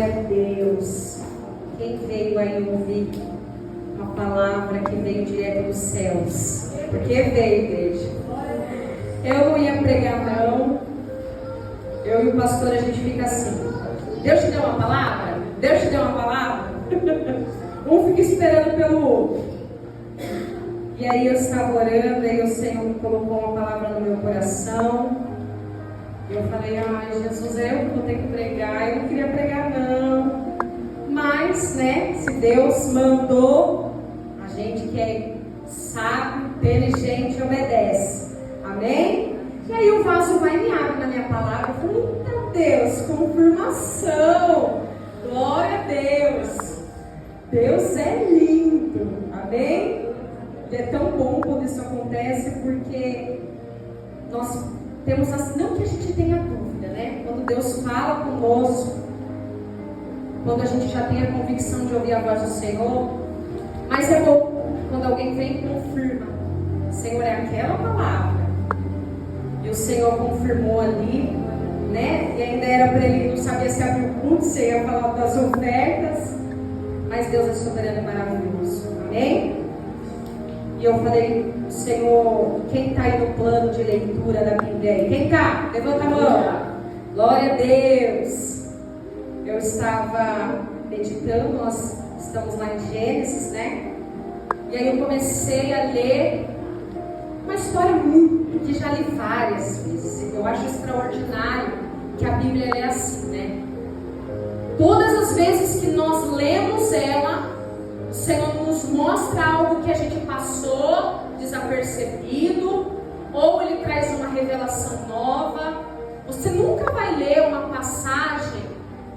Glória a Deus. Quem veio aí ouvir uma palavra que veio direto dos céus? Porque veio, igreja. Eu não ia pregar, não. Eu e o pastor, a gente fica assim. Deus te deu uma palavra? Deus te deu uma palavra? Um fica esperando pelo outro. E aí eu estava orando, aí o Senhor colocou uma palavra no meu coração. Eu falei, ai Jesus, eu que vou ter que pregar. Eu não queria pregar não. Mas, né, se Deus mandou, a gente que é sábio, inteligente, obedece. Amém? E aí o vaso vai e me abre na minha palavra. Eu falei, eita Deus, confirmação. Glória a Deus. Deus é lindo. Amém? E é tão bom quando isso acontece, porque nós temos assim, não que a gente tenha dúvida, né? Quando Deus fala conosco, quando a gente já tem a convicção de ouvir a voz do Senhor, mas é bom quando alguém vem e confirma, Senhor, é aquela palavra, e o Senhor confirmou ali, né? E ainda era para ele, não sabia se abrir o culto, se ia falar das ofertas, mas Deus é soberano e maravilhoso, amém? E eu falei, Senhor, quem está aí no plano de leitura da Bíblia aí? Quem está? Levanta a mão. Glória a Deus. Eu estava meditando, nós estamos lá em Gênesis, né? E aí eu comecei a ler uma história que já li várias vezes. Eu acho extraordinário que a Bíblia é assim, né? Todas as vezes que nós lemos ela, o Senhor nos mostra algo que a gente passou desapercebido, ou Ele traz uma revelação nova. Você nunca vai ler uma passagem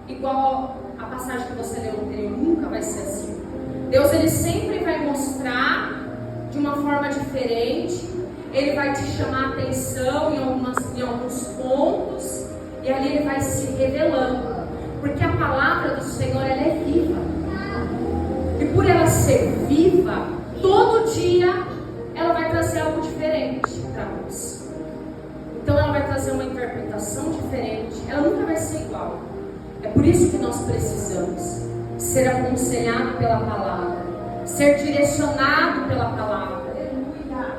igual a passagem que você leu anterior, nunca vai ser assim. Deus, Ele sempre vai mostrar de uma forma diferente. Ele vai te chamar a atenção em alguns pontos, e ali Ele vai se revelando, porque a palavra do Senhor, ela é viva. E por ela ser viva, todo dia ela vai trazer algo diferente para nós. Então ela vai trazer uma interpretação diferente. Ela nunca vai ser igual. É por isso que nós precisamos ser aconselhado pela palavra, ser direcionado pela palavra,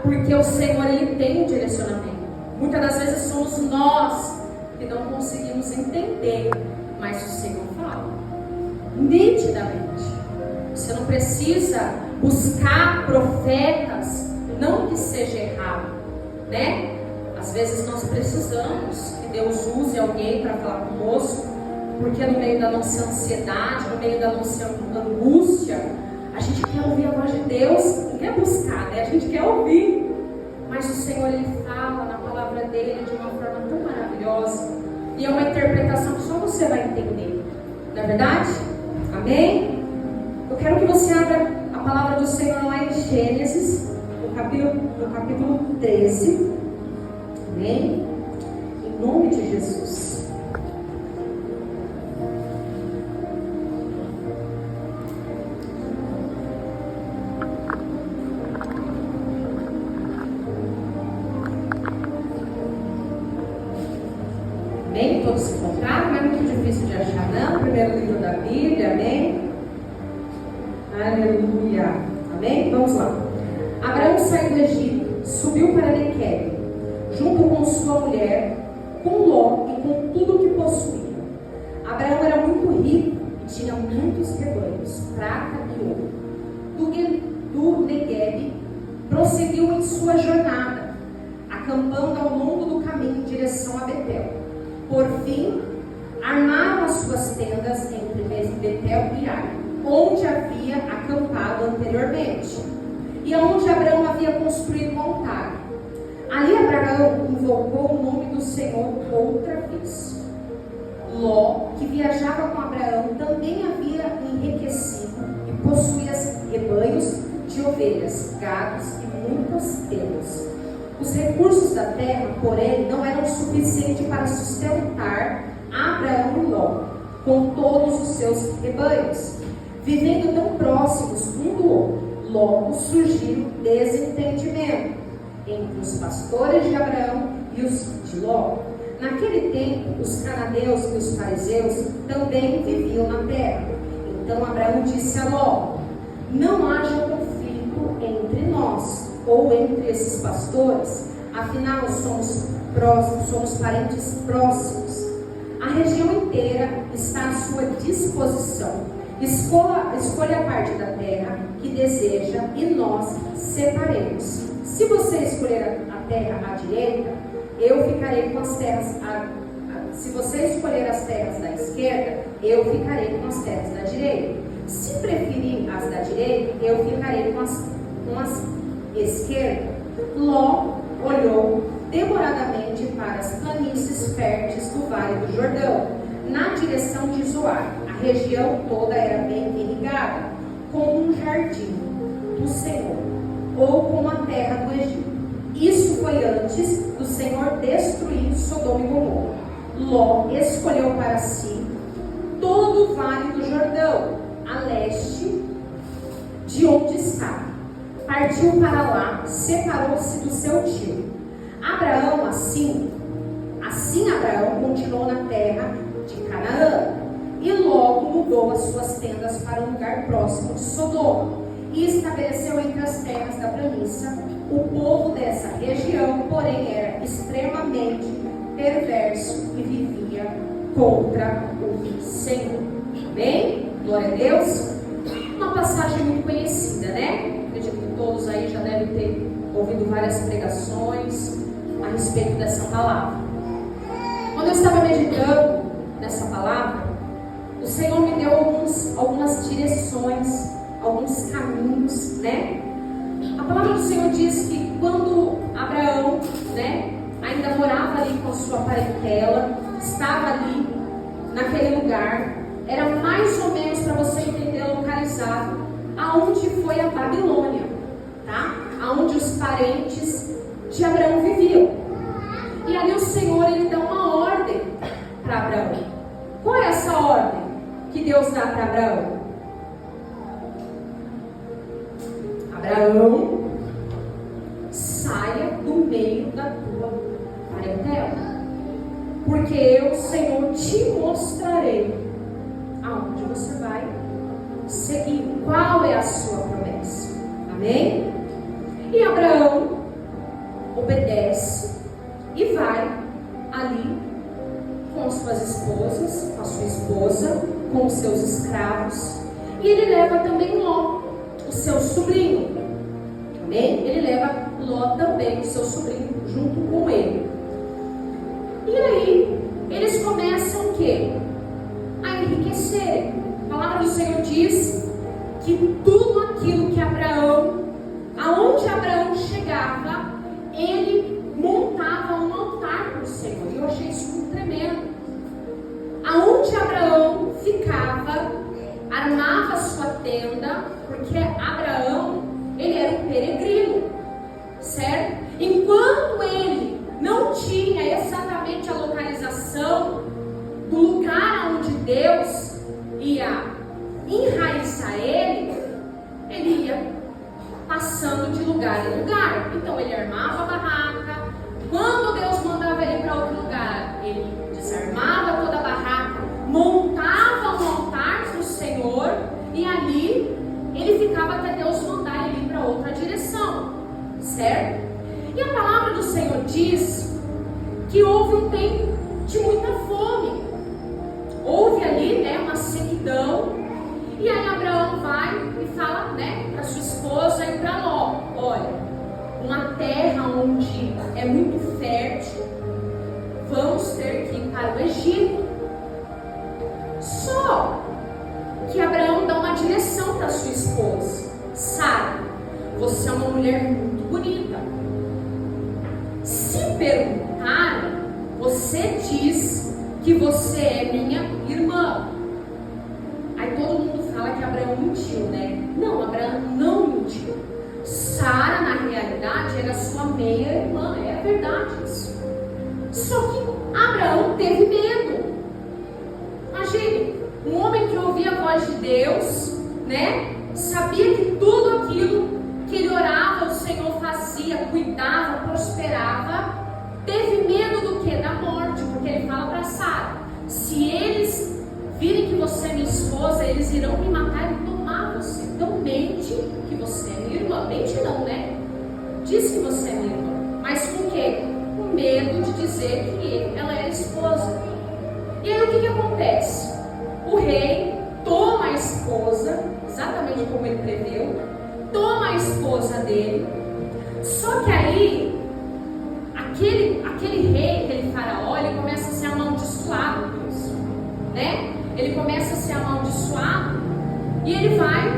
porque o Senhor, Ele tem um direcionamento. Muitas das vezes somos nós que não conseguimos entender, mas o Senhor fala nitidamente. Você não precisa buscar profetas, não que seja errado, né? Às vezes nós precisamos que Deus use alguém para falar conosco, porque no meio da nossa ansiedade, no meio da nossa angústia, a gente quer ouvir a voz de Deus, não quer buscar, né? A gente quer ouvir, mas o Senhor, Ele fala na palavra dEle de uma forma tão maravilhosa, e é uma interpretação que só você vai entender, não é verdade? Amém? Eu quero que você abra a palavra do Senhor lá em Gênesis, no capítulo 13. Amém? Em nome de Jesus. Amém? Todos se encontraram? Não é muito difícil de achar, não? Primeiro livro da Bíblia, amém? Aleluia. Amém? Vamos lá. Abraão saiu do Egito, subiu para Nequebe, junto com sua mulher, com Ló e com tudo o que possuía. Abraão era muito rico e tinha muitos rebanhos, prata e ouro. Do Neguebe, prosseguiu em sua jornada, acampando ao longo do caminho em direção a Betel. Por fim, armaram as suas tendas entre Betel e Ai, onde havia acampado anteriormente, e onde Abraão havia construído um altar. Ali Abraão invocou o nome do Senhor outra vez. Ló, que viajava com Abraão, também havia enriquecido e possuía rebanhos de ovelhas, gados e muitas tendas. Os recursos da terra, porém, não eram suficientes para sustentar Abraão e Ló, com todos os seus rebanhos. Vivendo tão próximos um do outro, logo surgiu desentendimento entre os pastores de Abraão e os de Ló. Naquele tempo, os cananeus e os fariseus também viviam viviam na terra. Então Abraão disse a Ló: não haja conflito entre nós ou entre esses pastores, afinal somos parentes próximos. A região inteira está à sua disposição. Escolha a parte da terra que deseja e nós separemos. Se você escolher a terra à direita, eu ficarei com as terras se você escolher as terras da esquerda, eu ficarei com as terras da direita. Se preferir as da direita, eu ficarei com as esquerdas. Ló olhou demoradamente para as planícies férteis do Vale do Jordão, na direção de Zoar. A região toda era bem irrigada, como um jardim do Senhor, ou como a terra do Egito. Isso foi antes do Senhor destruir Sodoma e Gomorra. Ló escolheu para si todo o Vale do Jordão, a leste de onde estava. Partiu para lá, separou-se do seu tio. Abraão, assim Abraão continuou na terra de Canaã, e logo mudou as suas tendas para um lugar próximo de Sodoma, e estabeleceu entre as terras da planície. O povo dessa região, porém, era extremamente perverso e vivia contra o Senhor. Amém? Glória a Deus. Uma passagem muito conhecida, né? Acredito que todos aí já devem ter ouvido várias pregações a respeito dessa palavra. Quando eu estava meditando nessa palavra, o Senhor me deu algumas direções, alguns caminhos, né? A palavra do Senhor diz que quando Abraão, né, ainda morava ali com a sua parentela, estava ali naquele lugar, era mais ou menos, para você entender, localizado aonde foi a Babilônia, tá? Aonde os parentes de Abraão viviam. E ali o Senhor, ele dá uma ordem para Abraão. Qual é essa ordem que Deus dá para Abraão? Abraão, saia do meio da tua parentela, porque eu, Senhor, te mostrarei aonde você vai seguir. Qual é a sua promessa? Amém? E Abraão obedece e vai ali com suas esposas, com a sua esposa, com os seus escravos, e ele leva também Ló, o seu sobrinho. Amém? Ele leva Ló também, o seu sobrinho, junto com ele. E aí, eles começam o quê? A enriquecer. A palavra do Senhor diz que tudo aquilo que Abraão, aonde Abraão chegava, ele montava um altar para o Senhor. E eu achei isso muito tremendo. Aonde Abraão ficava, armava sua tenda, porque Abraão, ele era um peregrino, certo? Enquanto ele não tinha exatamente a localização do lugar onde Deus ia enraizar ele ia passando de lugar em lugar. Então ele armava a barraca. Quando Deus mandava ele para outro lugar, ele desarmava toda a barraca, montava um altar para o Senhor, e ali ele ficava até Deus mandar ele ir para outra direção, certo? E a palavra do Senhor diz que houve um tempo de muita fome. Houve ali, né, uma sequidão. E aí Abraão vai e fala, né, para sua esposa e para Ló: olha, uma terra onde é muito fértil, vamos ter que ir para o Egito. Só que Abraão dá uma direção para sua esposa: Sara, você é uma mulher muito bonita. Se perguntarem, você diz que você é minha irmã. Aí todo mundo fala que Abraão mentiu, né? Não, Abraão não mentiu. Sara, na realidade, era sua meia-irmã. É verdade isso. Só que Abraão teve medo. Imagine, um homem que ouvia a voz de Deus, né? Sabia que tudo aquilo que ele orava, o Senhor fazia, cuidava, prosperava. Teve medo do quê? Da morte. Porque ele fala para Sara: se eles virem que você me esposa, eles irão me matar e tomar você. Então mente que você é minha irmã. Mente não, né? Diz que você é minha irmã. Mas com o quê? Com medo de dizer que ela é esposa. E aí o que acontece? O rei toma a esposa, exatamente como ele preveu, toma a esposa dele. Só que aí, aquele rei, aquele faraó, ele começa a ser amaldiçoado por isso, né? Ele começa a ser amaldiçoado e ele vai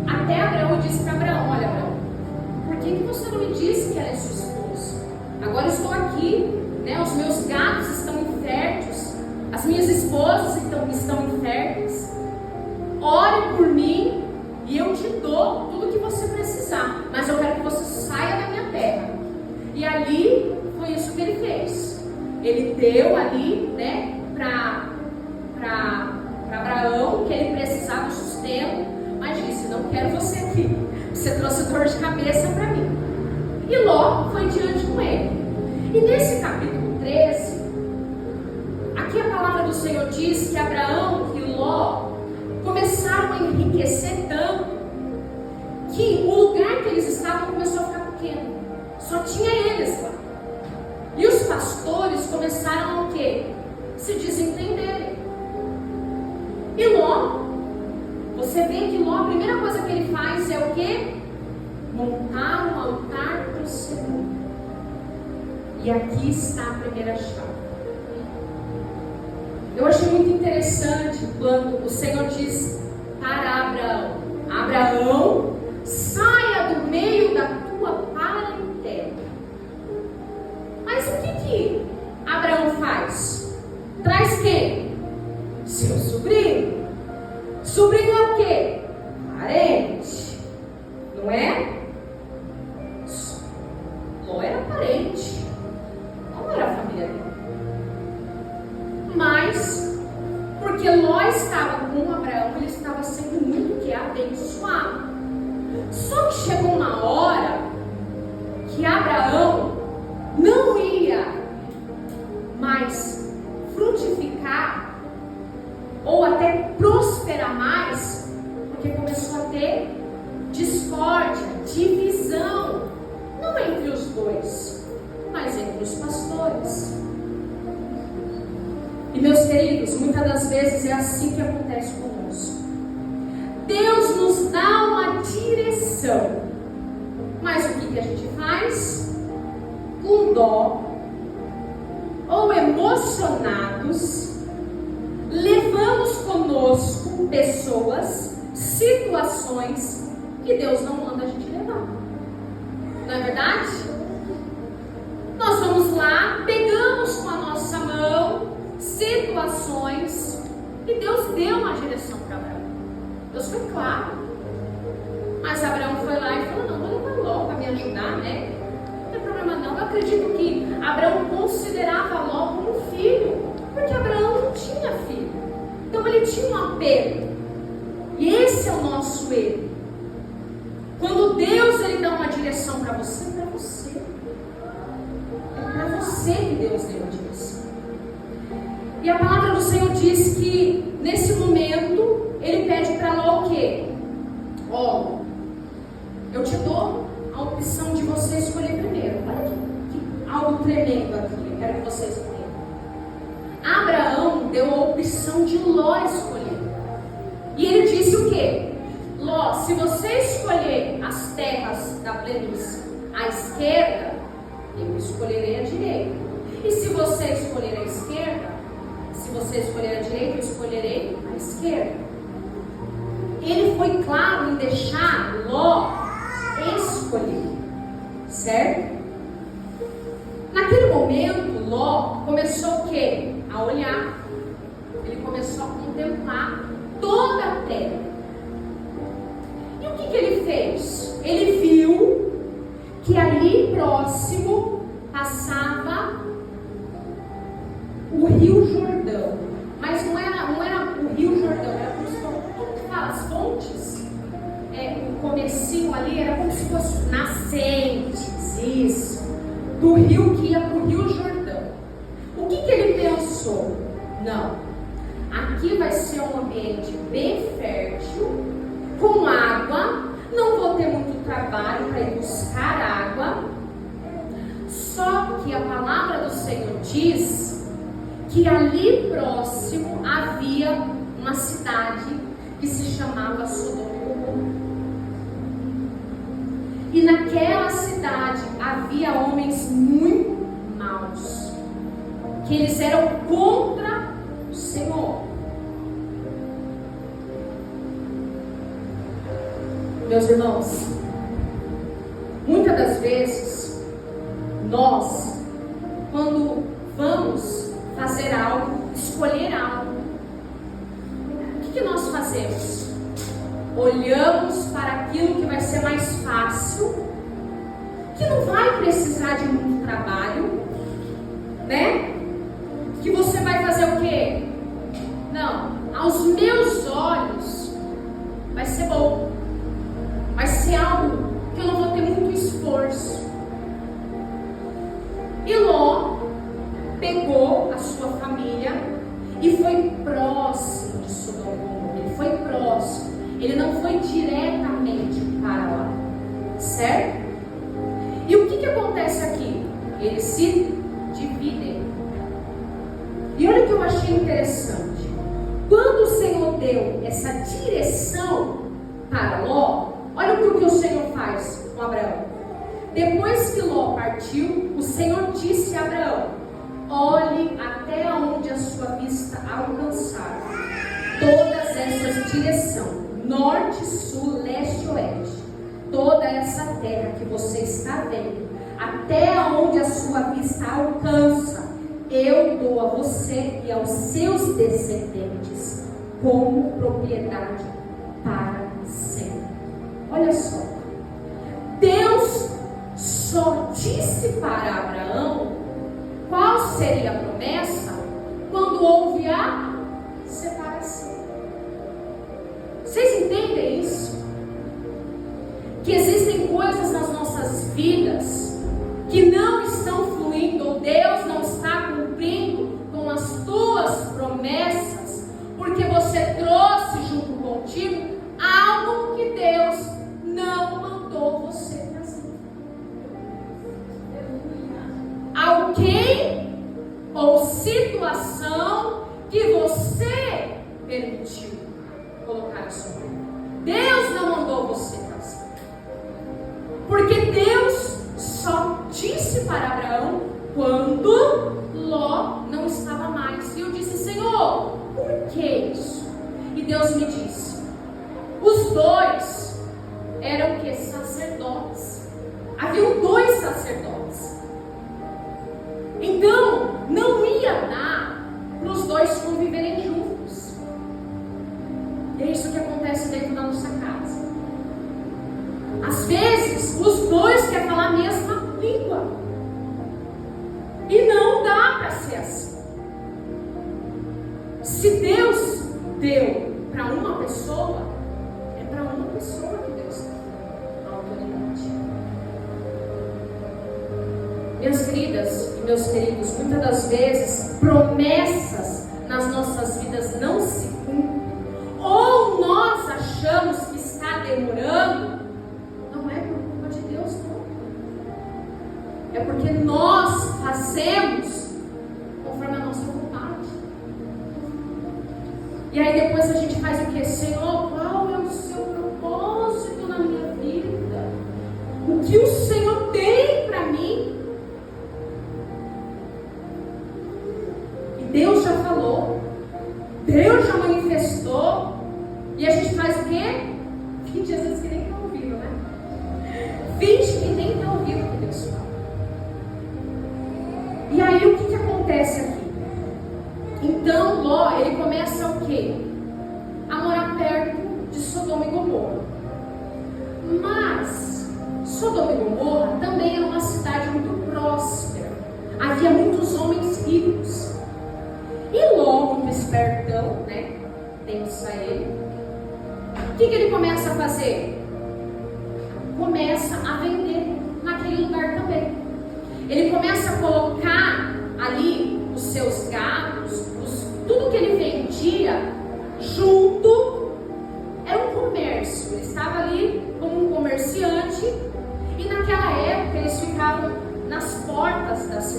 até Abraão e diz para Abraão: olha, Abraão, por que você não me disse que ela é sua esposa? Agora eu estou aqui, né? Os meus gatos estão inférteis, as minhas esposas estão inférteis. Ore por mim e eu te dou tudo o que você precisar, mas eu quero que você saia da minha terra. E ali foi isso que ele fez. Ele deu ali, né, para Abraão que ele precisava do sustento, mas disse: não quero você aqui, você trouxe dor de cabeça para mim. E Ló foi diante com ele. E nesse capítulo 13, aqui a palavra do Senhor diz que Abraão e Ló começaram a enriquecer tanto que o lugar que eles estavam começou a ficar pequeno. Só tinha eles lá. E os pastores começaram a o quê? Se desentenderem. E Ló, você vê que Ló, a primeira coisa que ele faz é o quê? Montar um altar para o Senhor. E aqui está a primeira chave. Eu achei muito interessante quando o Senhor diz para Abraão: Abraão, saia do meio da tua parentela. Mas o que Abraão faz? Traz quem? Seu sobrinho. Sobrinho é o quê? Parente. Não é? Ló era parente. Não era a família dele. Mas, porque Ló estava com Abraão, ele estava sendo muito abençoado. Só que chegou uma hora que Abraão não ia mais frutificar ou até prosperar mais, porque começou a ter discórdia, divisão, não entre os dois, mas entre os pastores. E meus queridos, muitas das vezes é assim que acontece conosco. Deus nos dá uma direção, mas o que a gente faz? Com dó ou emocionados, levamos conosco pessoas, situações que Deus não manda a gente levar. Não é verdade? Nós vamos lá, pegamos com a nossa mão situações e Deus deu uma direção para Abraão. Deus foi claro. Mas Abraão foi lá e falou: não, vou levar Ló para me ajudar, né? Não tem problema não. Eu acredito que Abraão considerava Ló como filho, porque Abraão não tinha filho. Então ele tinha um apego. E esse é o nosso erro. Quando Deus ele dá uma direção para você, é para você. É para você que Deus deu a direção. E a palavra do Senhor diz que nesse momento ele pede para Ló o quê? Ó, eu te dou a opção de você escolher primeiro. Olha que algo tremendo aqui, eu quero que você escolha. Abraão deu a opção de Ló escolher. E ele disse o quê? Ló, se você escolher as terras da planície à esquerda, eu escolherei a direita. E se você escolher a esquerda, se você escolher a direita, eu escolherei a esquerda. Ele foi claro em deixar Ló escolher, certo? Naquele momento, Ló começou o quê? A olhar. Ele começou a contemplar toda a terra. E o que ele fez? Ele viu que ali próximo passava o Rio Jordão. Mas não era o Rio Jordão, era como se fosse as fontes. O comecinho ali era como se fosse nascentes, isso, do rio que ia para o Rio Jordão. O que ele pensou? Não, aqui vai ser um ambiente ambiente bem fértil, com água, não vou ter muito trabalho para ir buscar água. Só que a palavra do Senhor diz que ali próximo havia uma cidade que se chamava Sodoma e Gomorra. E naquela cidade havia homens muito maus, que eles eram contra o Senhor. Meus irmãos, muitas das vezes, nós, quando vamos fazer algo, escolher algo, o que nós fazemos? Olhamos para aquilo que vai ser mais fácil, que não vai precisar de muito trabalho, né? Que você vai fazer o quê? Não, aos meus olhos vai ser bom, vai ser algo que eu não vou ter muito esforço. E Ló pegou a sua família e foi próximo de Sodoma e Gomorra. Ele foi próximo, ele não foi diretamente para lá, certo? E o que acontece aqui? Eles se dividem. E olha o que eu achei interessante. Quando o Senhor deu essa direção para Ló, olha o que o Senhor faz com Abraão. Depois que Ló partiu, o Senhor disse a Abraão: olhe até onde a sua vista alcançar. Todas essas direções, norte, sul, leste e oeste, toda essa terra que você está vendo, até onde a sua vista alcança, eu dou a você e aos seus descendentes como propriedade para sempre. Olha só, Deus só disse para Abraão qual seria a promessa quando houve a separação. Vocês entendem isso? Que existem coisas nas nossas vidas que não estão fluindo, ou Deus não está cumprindo com as tuas promessas, porque você trouxe junto contigo algo que Deus não mandou você trazer. Alguém ou situação que você permitiu colocar em sua vida. Deus não mandou você trazer. Porque Deus só disse para Abraão quando Ló não estava mais. E eu disse: Senhor, por que isso? E Deus me disse: os dois eram o que? Sacerdotes. Haviam 2 sacerdotes. Então, não ia dar para os 2 conviverem juntos. E é isso que acontece dentro da nossa casa. Às vezes, os 2 querem falar a mesma língua. E não dá para ser assim. Se Deus deu para uma pessoa, é para uma pessoa que Deus deu a autoridade. Minhas queridas e meus queridos, muitas das vezes promessas nas nossas vidas não se cumprem, ou nós achamos que está demorando. Não é por culpa de Deus, não. É porque nós fazemos conforme a nossa vontade. E aí depois a gente faz o que? Senhor, qual é o seu propósito na minha vida? O que o Senhor tem para mim? E Deus já falou, Deus já manifestou, e a gente faz o quê? Finge às vezes que nem está ouvindo, né? Finge que nem está ouvindo o que Deus fala. E aí o que acontece aqui? Então Ló, ele começa o quê? A morar perto de Sodoma e Gomorra. Mas Sodoma e Gomorra também era uma cidade muito próspera. Havia muitos homens ricos. E Ló, muito espertão, né? Pensa ele. O que ele começa a fazer? Começa a vender naquele lugar também. Ele começa a colocar ali os seus gados, tudo que ele vendia junto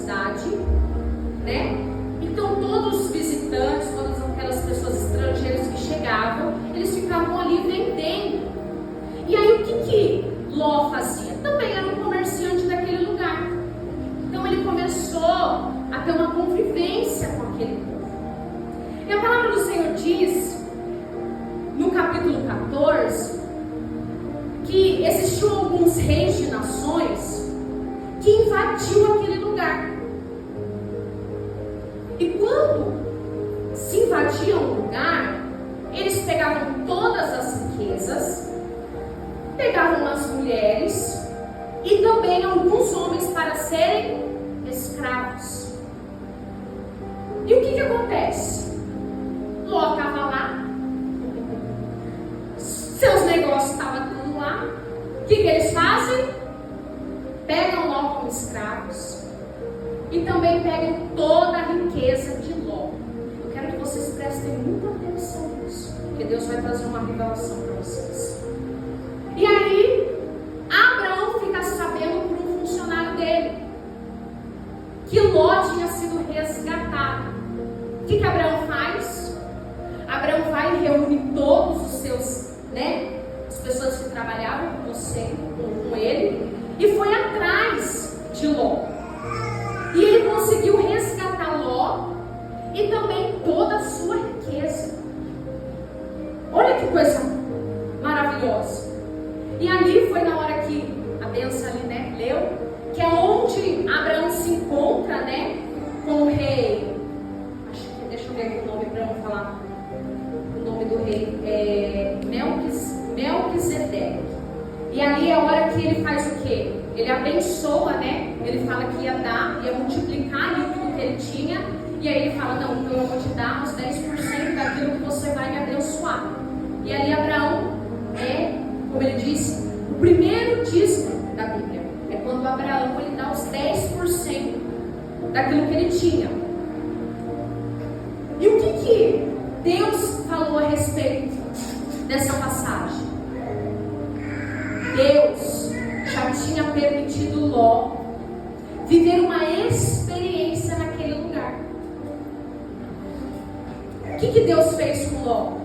cidade, né? Então todos os visitantes, todas aquelas pessoas estrangeiras que chegavam, eles ficavam ali vendendo. E aí o que Ló fazia? Também era um comerciante daquele lugar. Então ele começou a ter uma convivência com aquele povo. E a palavra do Senhor diz, no capítulo 14, que existiam alguns reis de nações que invadiam aquele lugar. E quando se invadiam o lugar, eles pegavam todas as riquezas, pegavam as mulheres e também alguns homens para serem escravos. E o que acontece? Ló estava lá, seus negócios estavam tudo lá. O que eles fazem? Pegam Ló como escravos e também pegam toda a riqueza de Ló. Eu quero que vocês prestem muita atenção nisso, porque Deus vai trazer uma revelação para vocês. E aí, Abraão fica sabendo por um funcionário dele que Ló tinha sido resgatado. O que Abraão faz? Abraão vai e reúne todos os seus, as pessoas que trabalhavam com ele, e foi atrás de Ló. E ele conseguiu resgatar Ló e também toda a sua riqueza. Olha que coisa maravilhosa. E ali foi na hora que a bênção ali, leu, que é onde Abraão se encontra, com o rei. Acho que, deixa eu ver o nome para não falar. O nome do rei é Melquisedeque. E ali é a hora que ele faz o quê? Ele abençoa, Ele fala que ia dar, ia multiplicar ali tudo que ele tinha. E aí ele fala, não, então eu vou te dar os 10% daquilo que você vai me abençoar. E ali Abraão como ele disse, o primeiro dízimo da Bíblia. É quando Abraão ele dá os 10% daquilo que ele tinha. E o que Deus falou a respeito dessa passagem? Deus já tinha permitido Ló viver uma experiência naquele lugar. O que Deus fez com Ló?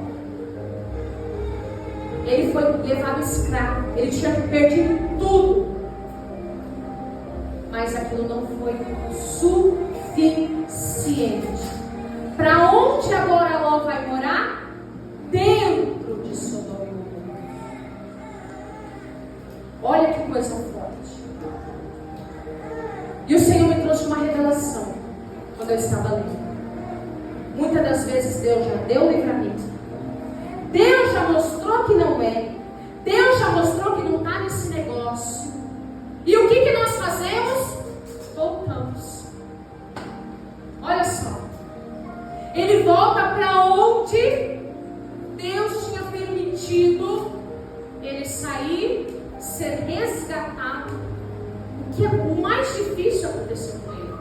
Ele foi levado escravo, ele tinha perdido tudo, mas aquilo não foi suficiente. Para onde agora Ló vai morar? Dentro de Sodoma e Gomorra. Olha que coisa forte. E o Senhor me trouxe uma revelação quando eu estava lendo. Muitas das vezes Deus já deu livramento. Deus já mostrou que não é. Deus já mostrou que não está nesse negócio. E o que nós fazemos? Voltamos. Olha só. Ele volta para onde Deus tinha permitido ele sair, ser resgatado. O que é o mais difícil aconteceu com ele,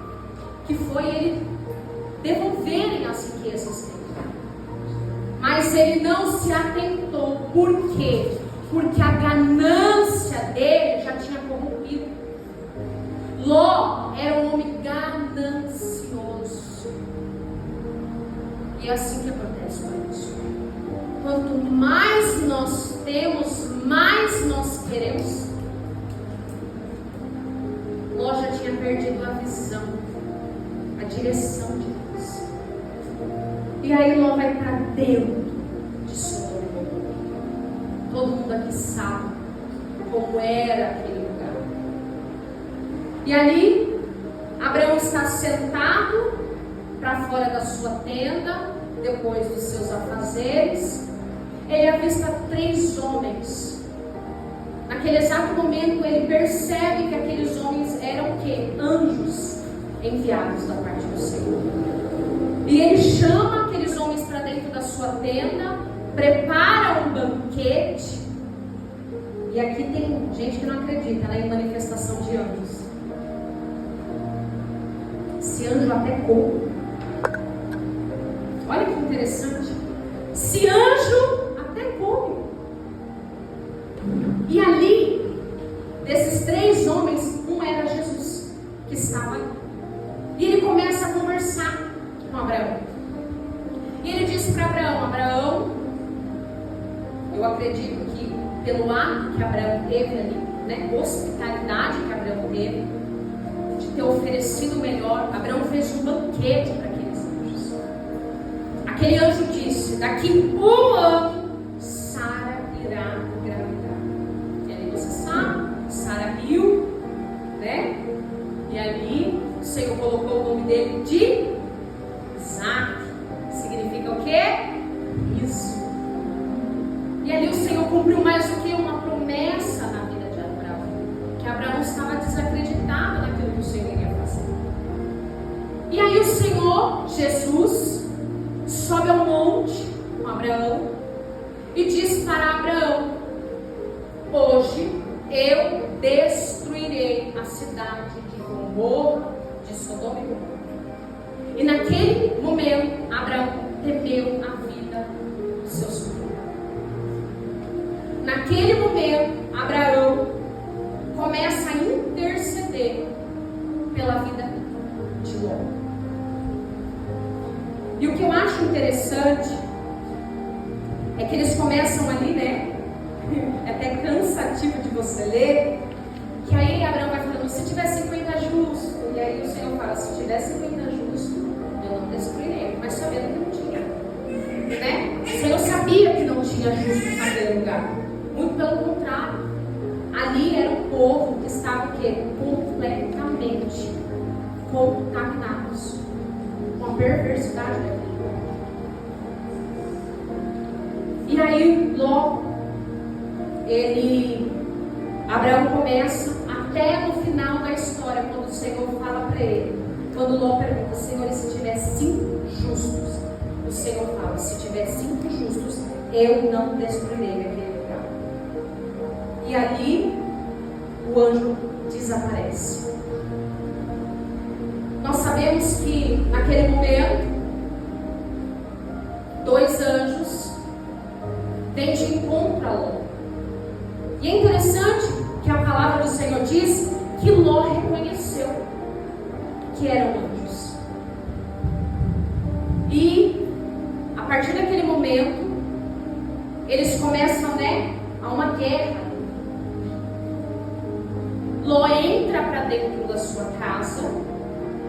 que foi ele devolverem as riquezas dele. Mas ele não se atentou. Por quê? Porque a ganância dele já tinha corrompido. Ló era um homem ganancioso. E é assim que acontece com isso. Quanto mais nós temos, mais nós queremos. Ló já tinha perdido a visão, a direção de Deus. E aí Ló vai para dentro de Sodoma e Gomorra. Todo mundo aqui sabe como era aquele lugar. E ali, Abraão está sentado para fora da sua tenda, depois dos seus afazeres. Ele avista 3 homens. Naquele exato momento, ele percebe que aqueles homens eram o quê? Anjos enviados da parte do Senhor. E ele chama aqueles homens para dentro da sua tenda, prepara um banquete. E aqui tem gente que não acredita em manifestação de anjos. Esse anjo até come. Olha que interessante. Esse anjo até come. E ali, desses 3 homens, um era Jesus, que estava ali. acredito que pelo ato que Abraão teve ali, né, hospitalidade que Abraão teve, de ter oferecido o melhor, Abraão fez um banquete para aqueles anjos. Aquele anjo disse: daqui um ano Sara irá engravidar. E ali você sabe, Sara riu, né? E ali o Senhor colocou o nome dele de Isaac. Significa o quê? Isso. E ali o Senhor cumpriu mais do que uma promessa na vida de Abraão, que Abraão estava desacreditado naquilo que o Senhor iria fazer. E aí o Senhor, Jesus, sobe ao monte com Abraão e diz para Abraão: hoje eu destruirei a cidade de Gomorra, de Sodoma e Gomorra. E naquele momento Abraão temeu a vida dos seus filhos. Naquele momento Abraão começa a interceder pela vida de Ló. E o que eu acho interessante é que eles começam ali, né? É até cansativo de você ler, que aí Abraão vai falando: se tiver 50 justos, e aí o Senhor fala: se tiver 50 justos, eu não destruirei, mas sabendo que não tinha, né? O Senhor sabia que não tinha justos naquele lugar, muito pelo contrário, ali era um povo que estava o quê? Completamente contaminados com a perversidade daquele lugar. E aí logo Abraão começa, até no final da história, quando o Senhor fala para ele, quando Ló pergunta: Senhor, e se tiver 5 justos? O Senhor fala: se tiver 5 justos, eu não destruirei aquele lugar. E ali o anjo desaparece. Nós sabemos que naquele momento 2 anjos vêm de encontro a Ló. E é interessante que a palavra do Senhor diz que Ló reconheceu que eram anjos. E a partir daquele momento eles começam, né, a uma guerra. Ló entra para dentro da sua casa.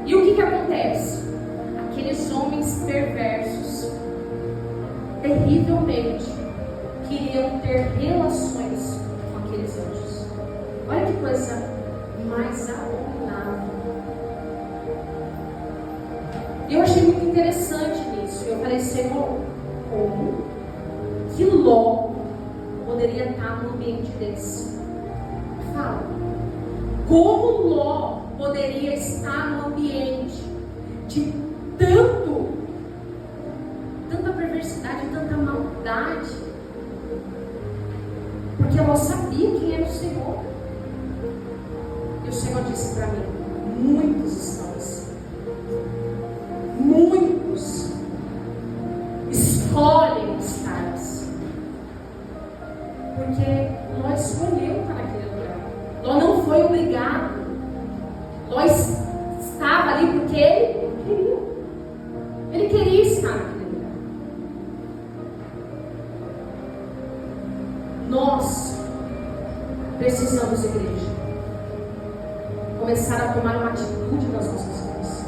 E o que acontece? Aqueles homens perversos, terrivelmente, queriam ter relações com aqueles anjos. Olha que coisa mais abominável. E eu achei muito interessante nisso. Eu falei: Senhor, como que Ló poderia estar num ambiente desse? Fala. Como Ló poderia estar num ambiente de tanta perversidade, tanta maldade? Porque Ló sabia quem era o Senhor. E o Senhor disse para mim: muitos estão assim. Muitos escolhem estar assim. Porque Ló escolheu estar naquele lugar. Ló não foi obrigado. Ló estava ali porque ele queria. Ele queria estar naquele lugar. Nós precisamos, igreja, começar a tomar uma atitude nas nossas vidas.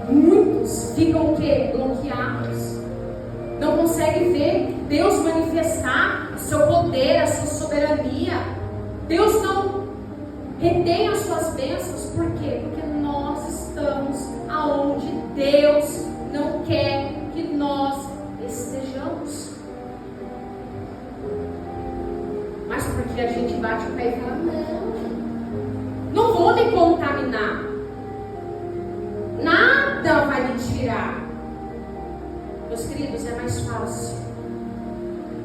Muitos ficam o quê? Bloqueados. Não conseguem ver Deus manifestar o seu poder, a sua soberania. Deus não retém as suas bênçãos. Por quê? Porque nós estamos aonde Deus não quer que nós estejamos. Mas porque a gente bate o pé e fala: não vou me contaminar, nada vai me tirar. Meus queridos, é mais fácil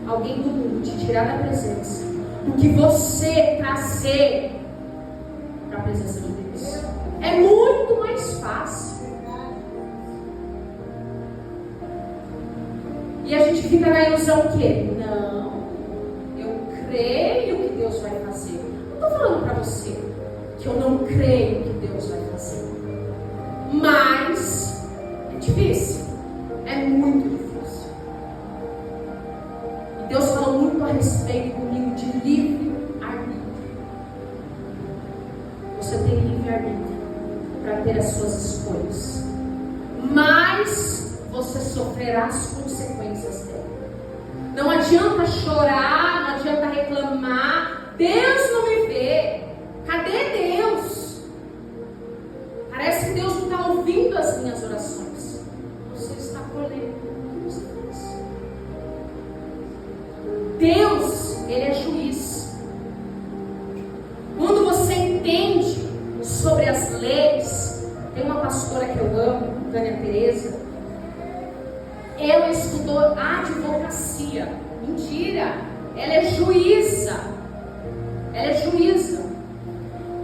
alguém do mundo te tirar da presença do que você trazer para a presença de Deus. É muito mais fácil. E a gente fica na ilusão que não, eu creio que Deus vai fazer. Não estou falando para você que eu não creio que Deus vai fazer, mas é difícil, é muito difícil. respeito comigo de livre-arbítrio. Você tem livre-arbítrio para ter as suas escolhas, mas você sofrerá as consequências dela. Não adianta chorar, não adianta reclamar. Deus não me vê. Cadê Deus? Parece que Deus não está ouvindo as minhas orações. Você está colhendo o que você faz. Deus, Ele é juiz. Quando você entende sobre as leis, tem uma pastora que eu amo, Tânia Teresa. Ela estudou advocacia. Mentira! Ela é juíza. Ela é juíza.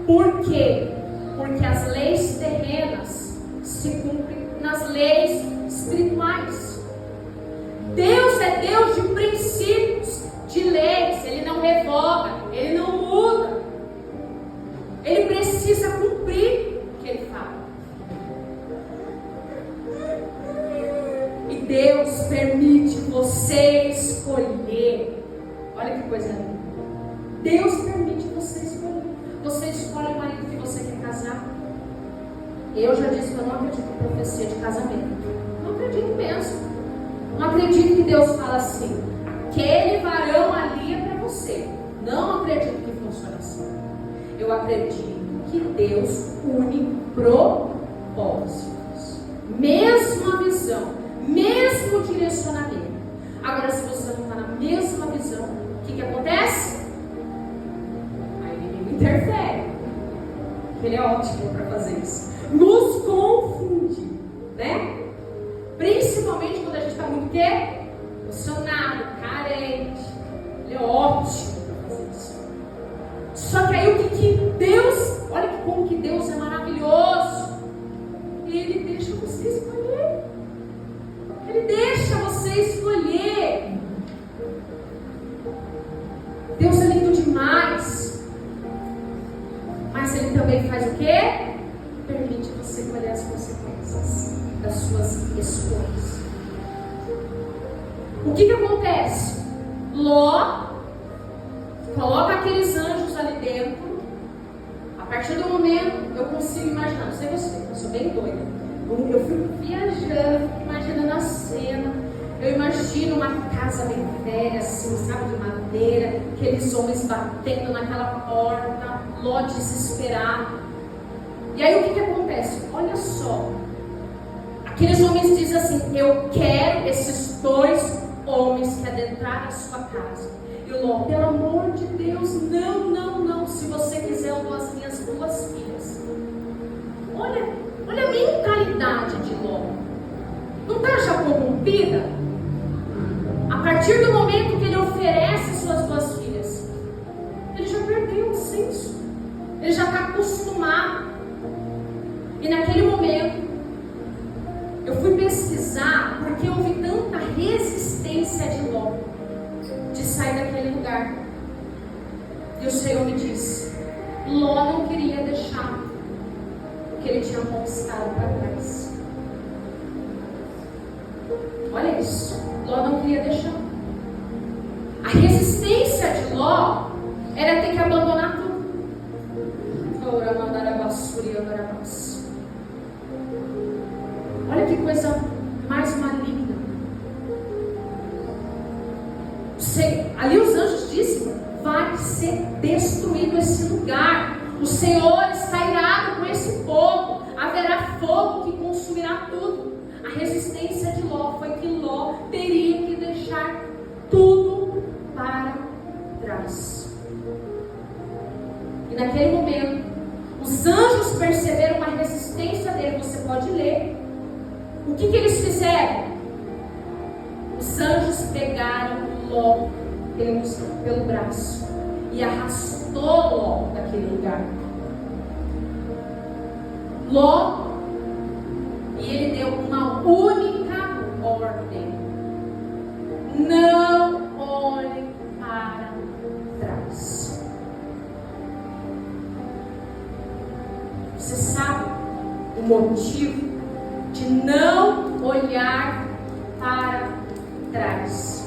Por quê? Porque as leis terrenas se cumprem nas leis espirituais. Deus é Deus de princípios, de leis. Ele não revoga, Ele não muda. Ele precisa cumprir o que Ele fala. E Deus permite você escolher. Olha que coisa linda. Deus permite você escolher. Você escolhe o marido que você quer casar. Eu já disse que eu não acredito em profecia de casamento. Não acredito mesmo. Não acredito que Deus fala assim: aquele varão ali é para você. Não acredito que funciona assim. Eu acredito que Deus une propósitos. Mesma visão, mesmo direcionamento. Agora, se você não está na mesma visão, o que acontece? Aí ele interfere. Ele é ótimo para fazer isso. Nos confunde, né? Principalmente quando a gente está muito emocionado, carente. Ele é ótimo para fazer isso. Só que aí o que Deus, olha como que Deus é maravilhoso. Ele deixa você escolher. Ele deixa você escolher. Deus é lindo demais. Mas Ele também faz o quê? Permite você colher as consequências das suas escolhas. O que acontece? Ló coloca aqueles anjos ali dentro. A partir do momento, eu consigo imaginar, não sei você, eu sou bem doida. Eu fico viajando, fico imaginando a cena. Eu imagino uma casa bem velha, assim, sabe, de madeira, aqueles homens batendo naquela porta, Ló desesperado. E aí o que acontece? Olha só. Aqueles homens dizem assim: eu quero esses dois homens que adentraram a sua casa. E Ló, pelo amor de Deus, não. Se você quiser, eu dou as minhas duas filhas. Olha a mentalidade de Ló. Não está já corrompida? A partir do momento que ele oferece suas duas filhas, ele já perdeu o senso. Ele já está acostumado. E naquele momento, eu fui pesquisar porque houve tanta resistência de Ló de sair daquele lugar. E o Senhor me disse: Ló não queria deixar o que ele tinha conquistado para trás. Olha isso. Ló não queria deixar. A resistência de Ló era ter que abandonar tudo. Olha que coisa mais maligna. Ali os anjos disseram: vai ser destruído esse lugar. O Senhor está irado com esse povo. Haverá fogo que consumirá tudo. A resistência de Ló foi que Ló teria que deixar tudo para trás. E naquele momento, os anjos perceberam uma resistência dele. Você pode ler. O que eles fizeram? Os anjos pegaram Ló pelo braço e arrastou Ló daquele lugar. Ló, e ele deu uma única ordem: não olhe para trás. Você sabe o motivo de não olhar para trás?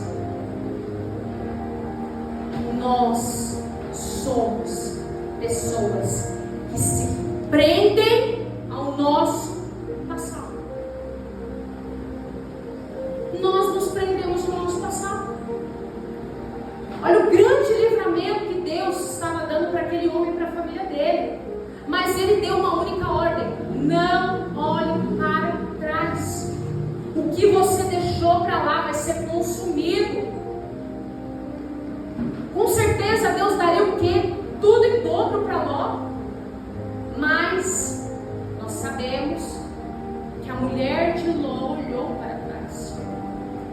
temos no nosso passado. Olha o grande livramento que Deus estava dando para aquele homem e para a família dele. Mas ele deu uma única ordem: não olhe para trás. O que você deixou para lá vai ser consumido. Com certeza Deus daria o quê? Tudo em dobro para Ló. Mas nós sabemos que a mulher de Ló olhou para trás.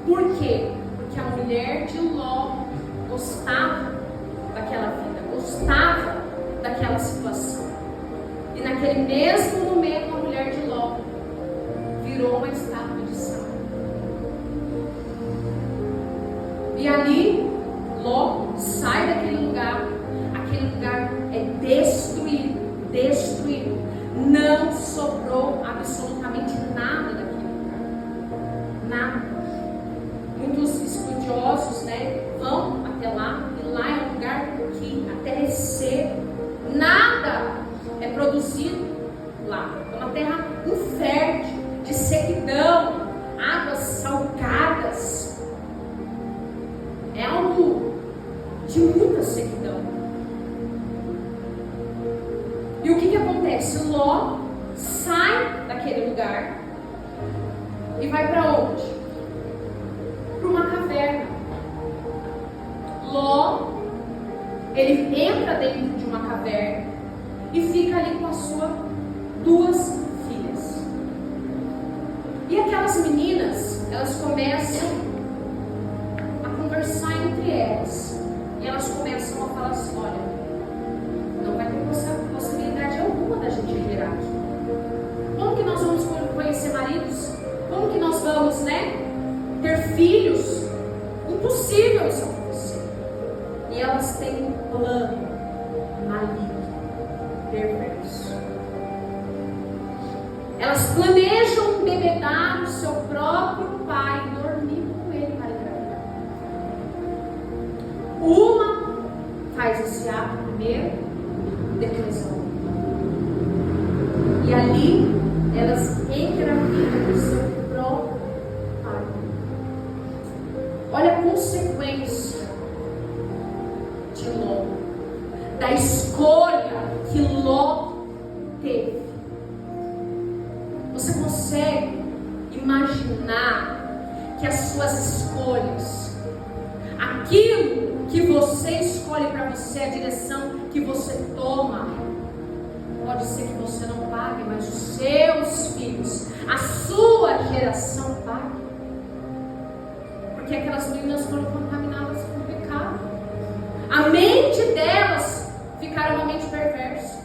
Por quê? Porque a mulher de Ló gostava daquela vida, gostava daquela situação. E naquele mesmo momento a mulher de Ló virou uma estátua de sal. E ali Ló sai daquele lugar. Aquele lugar é destruído. Destruído. Não sobrou absolutamente nada daquele lugar. Nada. Muitos estudiosos, vão até lá. E lá é um lugar que a terra é seca. Nada é produzido lá. É uma terra infértil, de sequidão, águas salgadas. É algo de muita sequidão. E o que acontece? Ló sai daquele lugar e vai para onde? Para uma caverna. Ló, ele entra dentro de uma caverna e fica ali com as suas 2 filhas. E aquelas meninas, elas começam a conversar entre elas. E elas começam a falar assim: olha, não vai ter possibilidade alguma da gente virar aqui. Como que nós vamos conhecer maridos? Como que nós vamos, ter filhos? Impossível isso acontecer. E elas têm um plano maligno, perverso. Elas planejam embebedar o seu próprio pai e dormir com ele para engravidar. Uma faz esse ato primeiro, depois a outra. E ali elas engravidam o seu próprio pai. Olha a consequência de Ló, da escolha que Ló teve. Você consegue imaginar que as suas escolhas, aquilo que você escolhe para você, a direção que você toma, pode ser que você não pague, mas os seus filhos, a sua geração pague? Porque aquelas meninas foram contaminadas com o pecado. A mente delas ficaram uma mente perversa.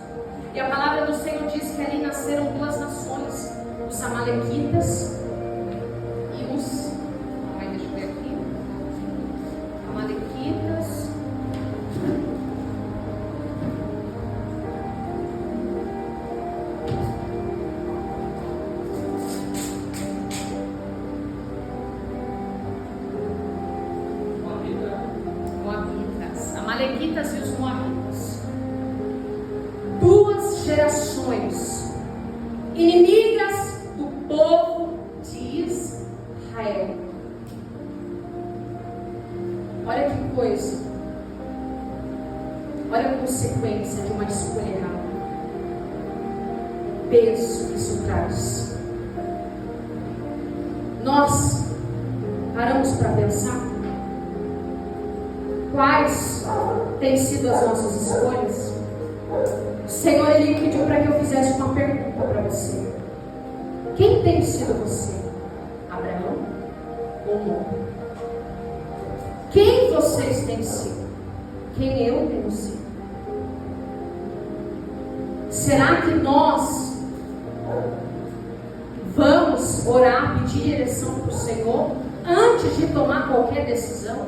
E a palavra do Senhor diz que ali nasceram 2 nações: os amalequitas e os... deixa eu ver aqui. Amalequitas. Moabitas. Amalequitas e os moabitas. 2 gerações inimigas do povo de Israel. Olha que coisa. Olha a consequência de uma escolha errada. Peso que isso traz. Nós paramos para pensar quais têm sido as nossas escolhas. O Senhor, Ele pediu para que eu fizesse uma pergunta para você. Quem tem sido você? Abraão ou Ló? Quem vocês têm sido? Quem eu tenho sido? Será que nós vamos orar, pedir direção para o Senhor antes de tomar qualquer decisão?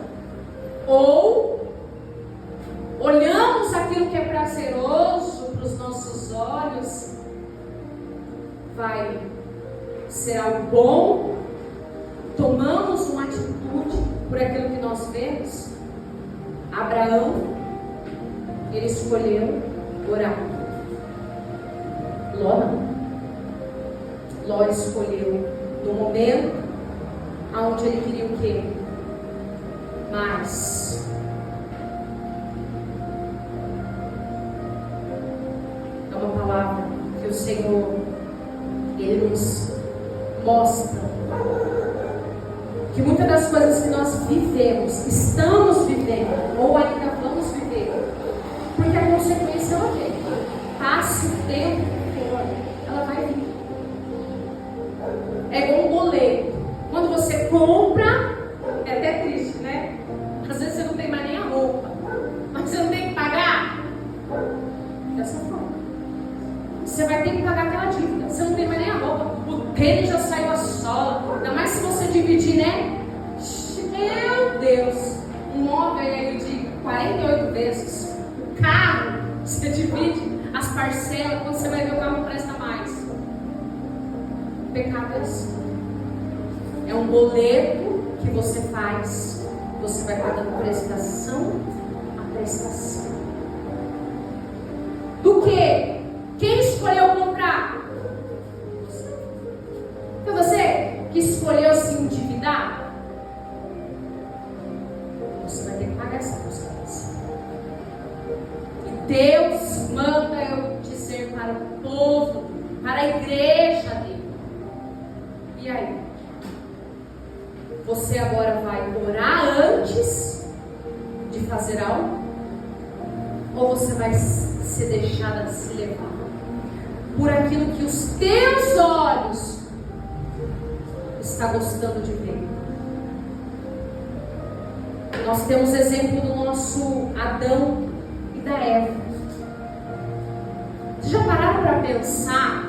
Ou olhamos aquilo que é prazeroso para os nossos olhos, vai ser algo bom, tomamos uma atitude por aquilo que nós vemos? Abraão, ele escolheu orar. Ló não. Ló escolheu no momento onde ele queria o quê? mais. É uma palavra que o Senhor, Ele nos mostra que muitas das coisas que nós vivemos, estamos vivendo, ou ainda vamos viver, porque a consequência ela vem. Passe o tempo que for, ela vai vir. É igual um boleto. Quando você compra, é até triste, né? Às vezes você não tem mais nem a roupa, mas você não tem que pagar. Dessa forma. Você vai ter que pagar aquela dívida. Você não tem mais nem a roupa. O tênis já saiu a sola. Ainda mais se você dividir, né? Meu Deus! Um móvel aí de 48 vezes. O carro, você divide as parcelas. Quando você vai ver, o carro não presta mais. O pecado é assim. É um boleto que você faz. Você vai pagando prestação a prestação. Do que? Quem escolheu comprar? Foi você que escolheu se endividar? Você vai ter que pagar essa consequência. E Deus manda eu dizer para o povo, para a igreja dele. E aí? Você agora vai orar antes de fazer algo? Ou você vai ser deixada de se levar por aquilo que os teus olhos estão gostando de ver? Nós temos exemplo do nosso Adão e da Eva. Vocês já pararam para pensar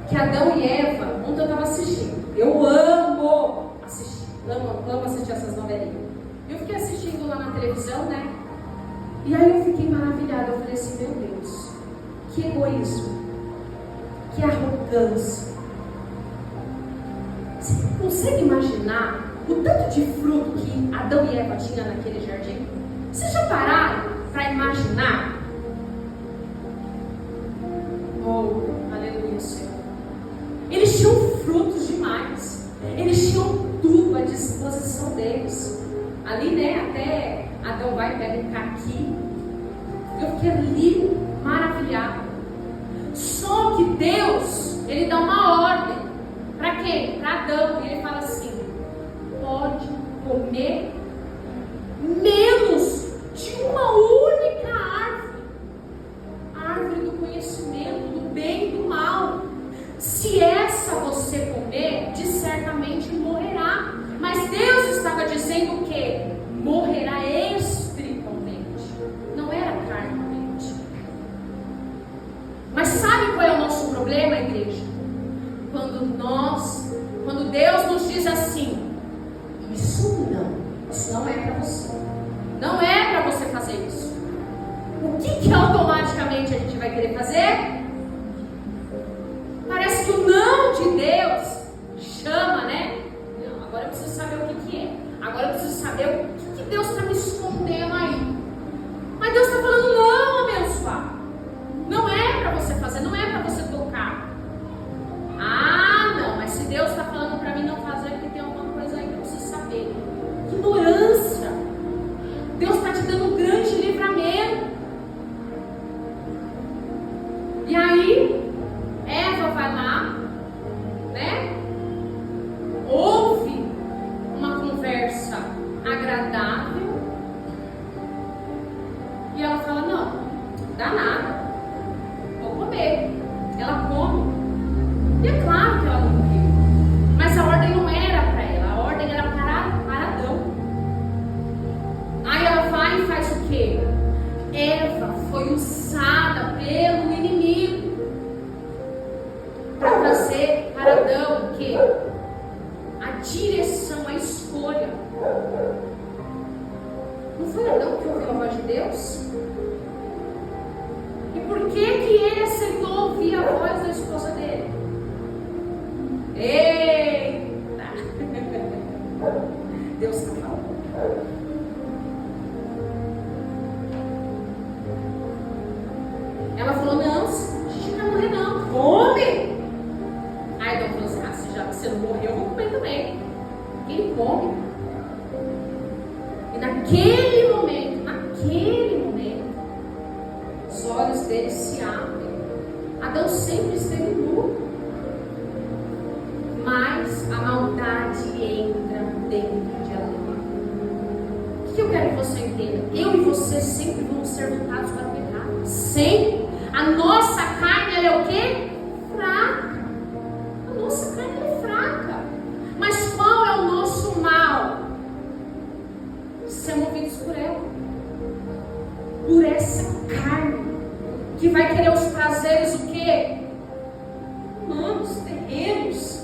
que Adão e Eva, ontem eu estava assistindo, eu amo assistir, amo assistir essas novelinhas. Eu fiquei assistindo lá na televisão, né? E aí eu fiquei maravilhada. Eu falei assim, meu Deus, que egoísmo, que arrogância. Você consegue imaginar o tanto de fruto que Adão e Eva tinham naquele jardim? Vocês já pararam para imaginar? Oh, aleluia, Senhor. Eles tinham frutos demais. Eles tinham tudo à disposição deles. Ali, né, até Adão vai e pega um caqui. Eu fiquei ali maravilhada. Só que Deus, Ele dá uma ordem. Para quem? Para Adão. E Ele fala assim: pode comer menos de uma única árvore. A árvore do conhecimento, do bem e do mal. Se essa você comer, de certamente morrerá. Mas Deus estava dizendo que morrerá espiritualmente, não era carnalmente. Mas sabe qual é o nosso problema, igreja? Quando Deus nos diz assim: isso não é para você, não é para você fazer isso. O que automaticamente a gente vai querer fazer? Parece que o não de Deus chama, né? Não, agora eu preciso saber o que é. Agora eu preciso saber o que Deus está me escondendo aí. Mas Deus está falando: não, abençoar. Não é para você fazer, não é para você tocar. Ah, não, mas se Deus está falando para mim não fazer, porque tem alguma coisa aí que eu preciso saber. Ignorância. Deus está te dando um grande livramento. E aí, Eva vai lá, né? Ouve uma conversa agradável. E ela fala: não, dá nada, vou comer. Ela come. E é claro que ela não comeu. Mas a ordem não era para ela, a ordem era para Adão. Aí ela vai e faz o quê? Eva foi usada pelo inimigo para trazer para Adão o quê? A direção, a escolha. Não foi Adão que ouviu a voz de Deus? E por que ele aceitou ouvir a voz da esposa dele? Eita! Deus está falando. Ela falou: não, a gente não vai morrer não. Come! Aí Adão falou assim: ah, se já você não morreu, eu vou comer também. Quem come? E naquele momento, os olhos dele se abrem. Adão sempre esteve nu, mas a maldade entra dentro de Adão. O que eu quero que você entenda? Eu e você sempre vamos ser lutados para o pecado. Sempre. A nossa carne, ela é o quê? Fraca. A nossa carne, ela é fraca. Mas qual é o nosso mal? Ser movidos por ela. Por essa carne. Que vai querer os prazeres o quê? Humanos, terrenos.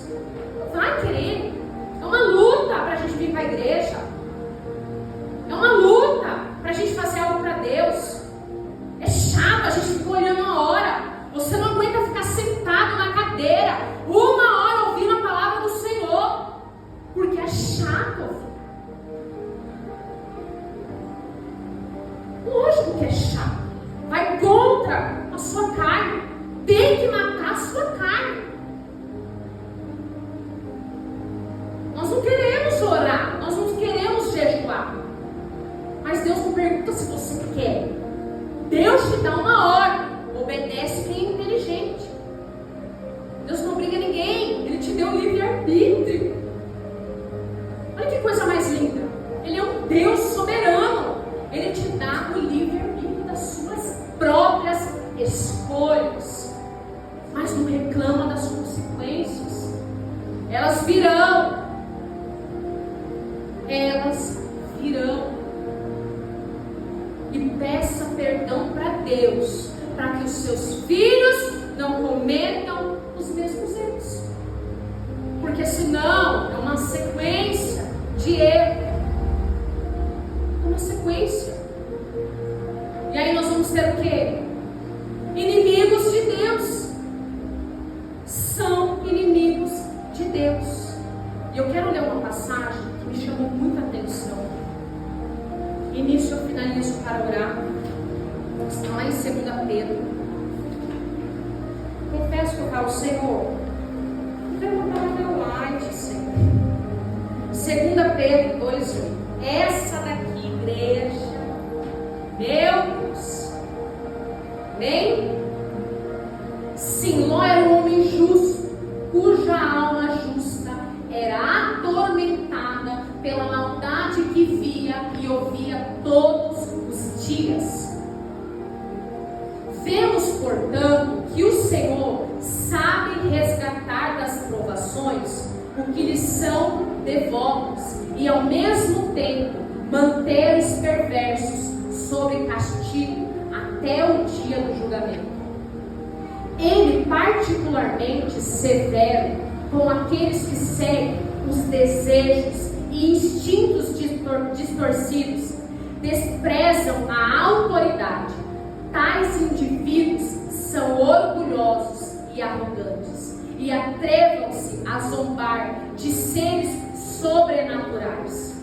Não vai querer. É uma luta para a gente vir para a igreja. É uma luta para a gente fazer algo para Deus. É chato, a gente fica olhando a hora. Você não aguenta ficar sentado na cadeira 1 hora ouvindo a palavra do Senhor. Porque é chato ouvir. Lógico que é chato. Vai contra a sua carne. Tem que matar a sua carne. Nós não queremos orar. Nós não queremos jejuar. Mas Deus não pergunta se você quer. Deus te dá uma ordem. Obedece quem é inteligente. Deus não obriga ninguém. Ele te deu livre-arbítrio. Olha que coisa mais linda. Ele é um Deus soberano. Ele te dá o livre-arbítrio das suas próprias escolhas. Mas não reclama das consequências. Elas virão. E peça perdão para Deus, para que os seus filhos não cometam os mesmos erros. Porque senão é uma sequência de erro. É uma sequência. E aí nós vamos ter o quê? Inimigos de Deus. São inimigos de Deus. E eu quero ler uma passagem que me chamou muita atenção. Início eu finalizo para orar. Está lá em 2 Pedro. Confesso que eu falo, Senhor, eu quero uma palavra light, Senhor. 2 Pedro 2:1. Essa daqui, igreja, meu Deus. Bem? Sim, Ló era um homem justo, cuja alma justa era atormentada pela maldade que via e ouvia todos os dias. Vemos, portanto, que o Senhor sabe resgatar das provações o que lhes são devotos e, ao mesmo tempo, manter os perversos sob castigo até o dia do julgamento. Ele, particularmente severo com aqueles que seguem os desejos e instintos distorcidos, desprezam a autoridade. Tais indivíduos são orgulhosos e arrogantes e atrevam-se a zombar de seres sobrenaturais.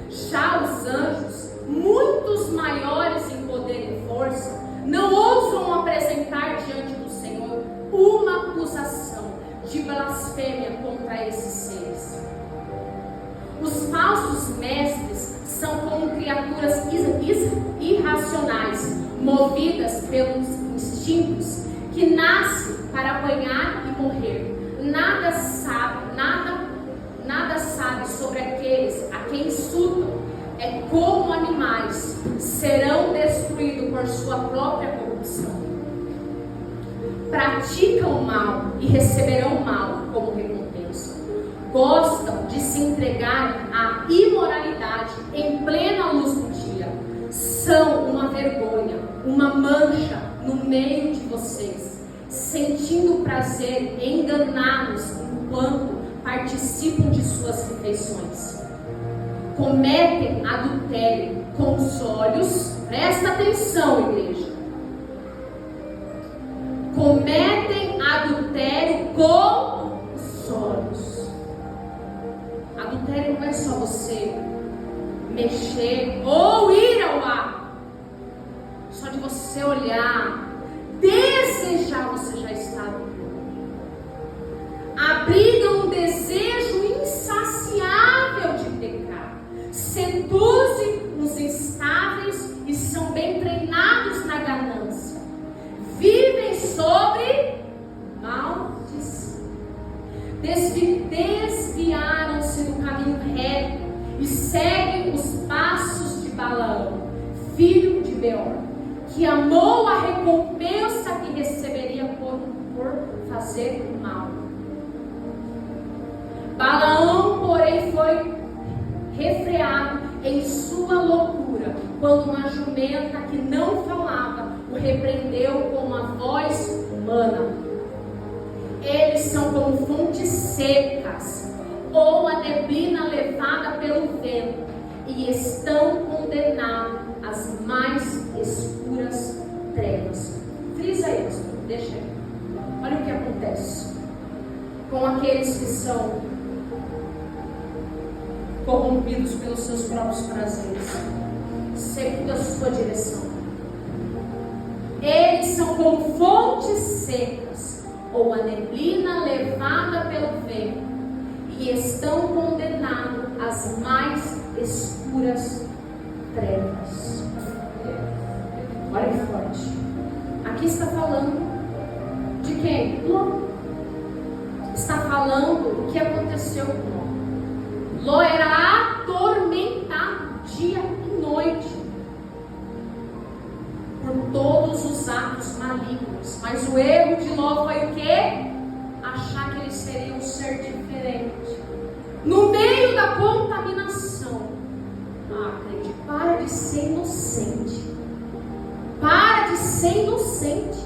Já os anjos, muitos maiores em poder e força, não ousam apresentar diante do Senhor uma acusação de blasfêmia contra esses seres. Os falsos mestres são como criaturas irracionais, movidas pelos instintos, que nascem para apanhar e morrer. Nada sabe sobre aqueles a quem insultam. É como animais, serão destruídos por sua própria corrupção. Praticam o mal e receberão o mal como recompensa. Gostam de se entregar à imoralidade em plena luz do dia. São uma vergonha, uma mancha no meio de vocês, sentindo prazer em enganá-los enquanto participam de suas refeições. Cometem adultério com os olhos. Presta atenção, igreja. Cometem adultério com os olhos. Adultério não é só você mexer ou ir ao ar. Só de você olhar, desejar, você já está adulterando. Abrigam um desejo insaciável de pecar. Seduzem sobre maldição. Desviaram-se do caminho reto e seguem os passos de Balaão, filho de Beor, que amou a recompensa que receberia por fazer o mal. Balaão, porém, foi refreado em sua loucura, quando uma jumenta que não falava o repreendeu com uma voz humana. Eles são como fontes secas, ou a neblina levada pelo vento, e estão condenados às mais escuras trevas. Frisa isso, deixa aí. Olha o que acontece com aqueles que são corrompidos pelos seus próprios prazeres, segundo a sua direção. Eles são como fontes secas, ou a neblina levada pelo vento, e estão condenados às mais escuras trevas. Olha que forte. Aqui está falando de quem? Ló. Está falando o que aconteceu com Ló. Ló era atormentado dia e noite por todos os atos malignos. Mas o erro de Ló foi o quê? Achar que ele seria um ser diferente. No meio da contaminação. Crente, para de ser inocente. Para de ser inocente.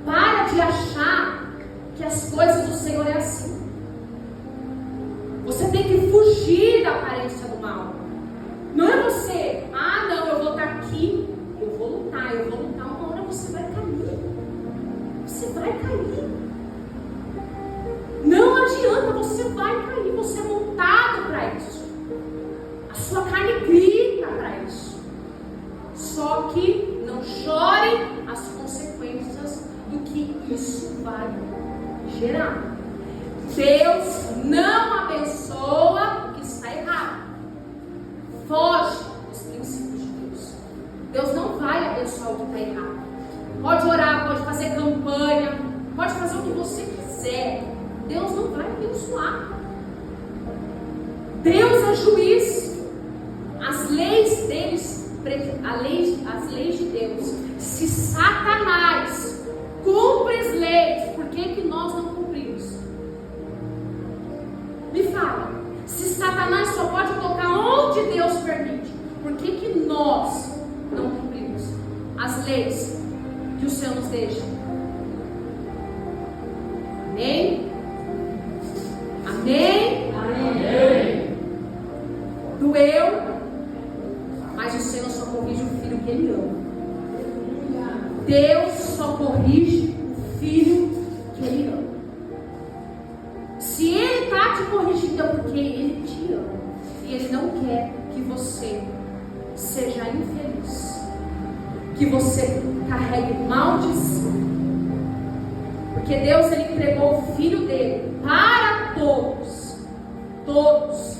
Para de achar que as coisas do Senhor é assim. Você tem que fugir da aparência do mal. Não é você, não, eu vou estar aqui, eu vou lutar, uma hora você vai cair. Você vai cair. Não adianta, você vai cair, você é montado para isso. A sua carne grita para isso. Só que não chore as consequências do que isso vai gerar. Deus não abençoa o que está errado. Foge dos princípios de Deus. Deus não vai abençoar o que está errado. Pode orar, pode fazer campanha, pode fazer o que você quiser. Deus não vai abençoar. Deus é juiz. As leis deles, as leis de Deus. Se Satanás cumpre as leis, por que nós não cumprimos? Me fala, se Satanás só pode tocar onde Deus permite, por que nós não cumprimos as leis que o Senhor nos deixa? Amém? Amém? Amém. Doeu, mas o Senhor só corrige o filho que Ele ama. Deus só corrige o filho que Ele ama. Se Ele está te corrigindo é porque Ele te ama. E Ele não quer que você seja infeliz, que você carregue maldição. Porque Deus, Ele entregou o Filho dele para todos. Todos.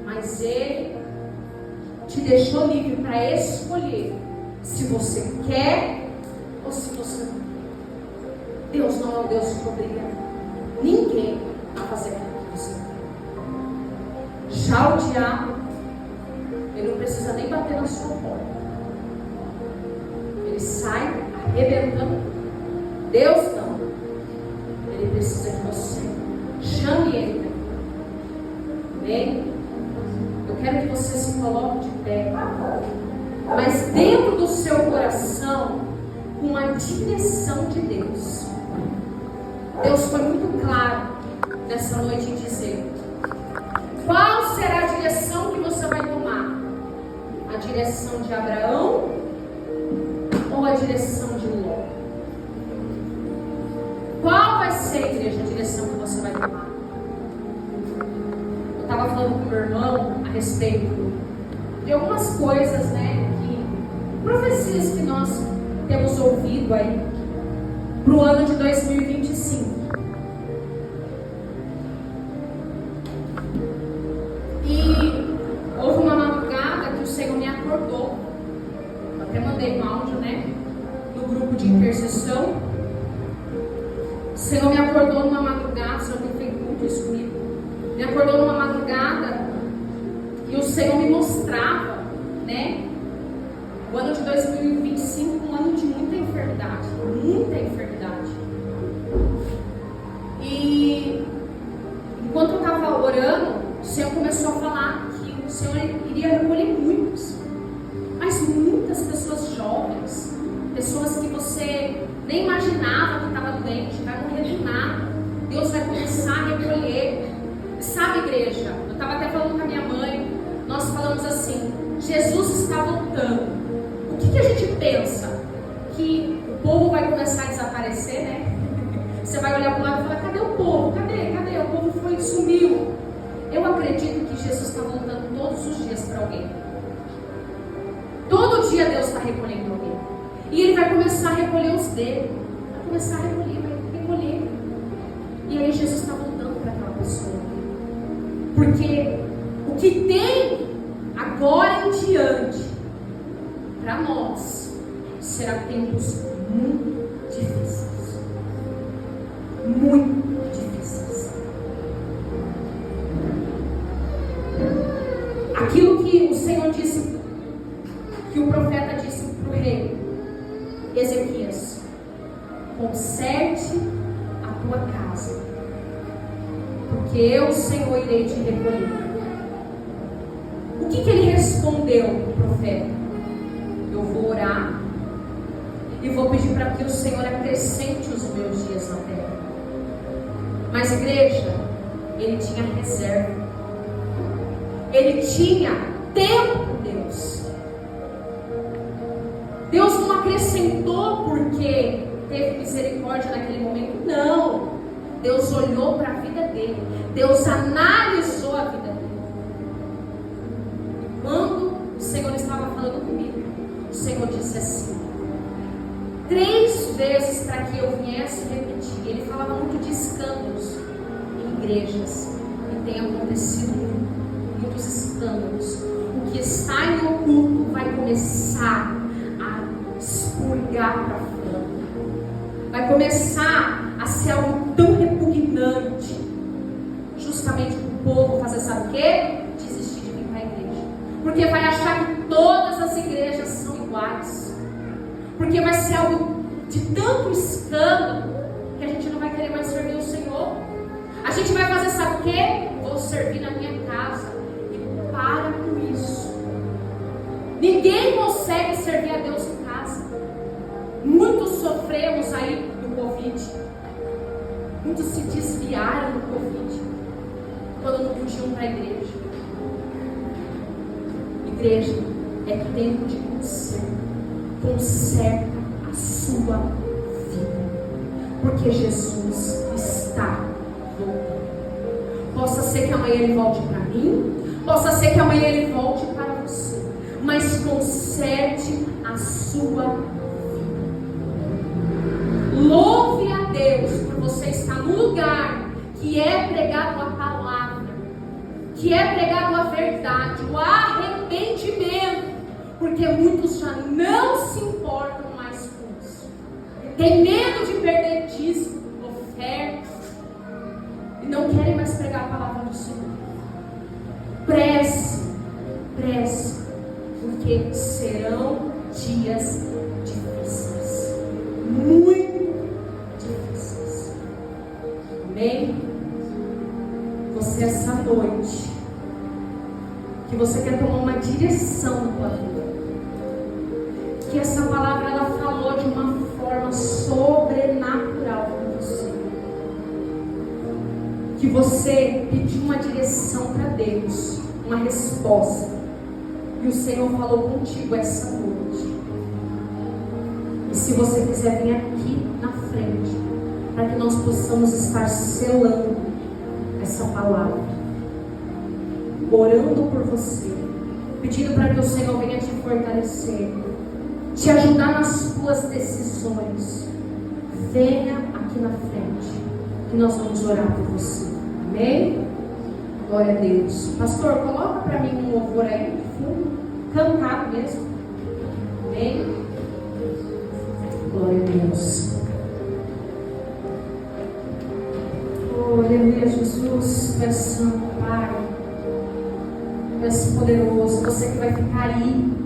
Mas Ele te deixou livre para escolher se você quer ou se você não quer. Deus não é um Deus que obriga ninguém a fazer aquilo que você quer. Já o diabo, ele não precisa nem bater na sua porta. Ele sai arrebentando. Deus não. Ele precisa que você chame Ele. Amém? Eu quero que você se coloque de pé, mas dentro do seu coração, com a direção de Deus. Deus foi muito claro nessa noite em dizer: qual será a direção que você vai tomar? A direção de Abraão ou a direção de Ló? Qual vai ser, igreja, a direção que você vai tomar? Eu estava falando com meu irmão a respeito de algumas coisas, né, profecias que nós temos ouvido aí para o ano de 2025. E houve uma madrugada que o Senhor me acordou. Eu até mandei um áudio, né, no grupo de intercessão. O Senhor me acordou numa madrugada, o Senhor tem feito muito isso comigo. Me acordou numa madrugada e o Senhor me mostrava, né? O ano de 2025, um ano de muita enfermidade. Muita enfermidade. E enquanto eu estava orando, o Senhor começou a falar que o Senhor iria recolher muitos. Mas muitas pessoas jovens, pessoas que você nem imaginava que estava doente, vai morrer do nada. Deus vai começar a recolher. Sabe, igreja, eu estava até falando com a minha mãe, nós falamos assim, Jesus está voltando. O que a gente pensa? Que o povo vai começar a desaparecer, né? Você vai olhar para o lado e falar, cadê o povo? Cadê? O povo sumiu. Eu acredito que Jesus está voltando todos os dias para alguém. Todo dia Deus está recolhendo alguém. E Ele vai começar a recolher os dele. Vai começar a recolher, vai recolher. E aí Jesus está voltando para aquela pessoa. Porque o que tem agora em diante, para nós, será tempos muito difíceis. Muito difíceis. Aquilo que o Senhor disse, que o profeta disse para o rei Ezequias: conserte a tua casa, porque eu, Senhor, irei te recolher. O que ele respondeu, o profeta? Eu vou orar e vou pedir para que o Senhor acrescente os meus dias na terra. Mas, igreja, ele tinha reserva. Ele tinha tempo com Deus. Deus não acrescentou porque teve misericórdia naquele momento. Não. Deus olhou para a vida dele. Deus analisou a vida dele. E quando o Senhor estava falando comigo, o Senhor disse assim: 3 vezes para que eu viesse repetir. Ele falava muito de escândalos em igrejas. E tem acontecido muitos escândalos. O que está em oculto vai começar a expurgar para fora. Vai começar a ser algo tão repugnante, justamente para o povo fazer, sabe o quê? Desistir de vir para a igreja. Porque vai achar que todas as igrejas são iguais. Porque vai ser algo de tanto escândalo que a gente não vai querer mais servir o Senhor. A gente vai fazer, sabe o quê? Vou servir na minha casa. E para com isso. Ninguém consegue servir a Deus em casa. Muitos sofremos aí do Covid. Muitos se desviaram do Covid quando não podiam ir para a igreja. Igreja é tempo de conserto. Conserta a sua vida, porque Jesus está voltando. Possa ser que amanhã ele volte para mim, possa ser que amanhã ele volte para você, mas conserte a sua vida. Louve a Deus por você estar no lugar que é pregado a palavra, que é pregado a verdade, o arrependimento. Porque muitos já não se importam mais com isso. Tem medo de perder dízimo, oferta. E não querem mais pregar a palavra do Senhor. Prece. Porque serão dias difíceis. Muito difíceis. Amém? Você essa noite, que você quer tomar uma direção na tua vida, que essa palavra ela falou de uma forma sobrenatural com você, que você pediu uma direção para Deus, uma resposta, e o Senhor falou contigo essa noite. E se você quiser vir aqui na frente, para que nós possamos estar selando essa palavra, orando por você, pedindo para que o Senhor venha te fortalecer, te ajudar nas tuas decisões, venha aqui na frente e nós vamos orar por você. Amém? Glória a Deus. Pastor, coloca para mim um louvor aí no fundo, cantado mesmo. Amém? Glória Deus. Oh, aleluia, Jesus. Tu és santo, Pai. Tu és poderoso. Você que vai ficar aí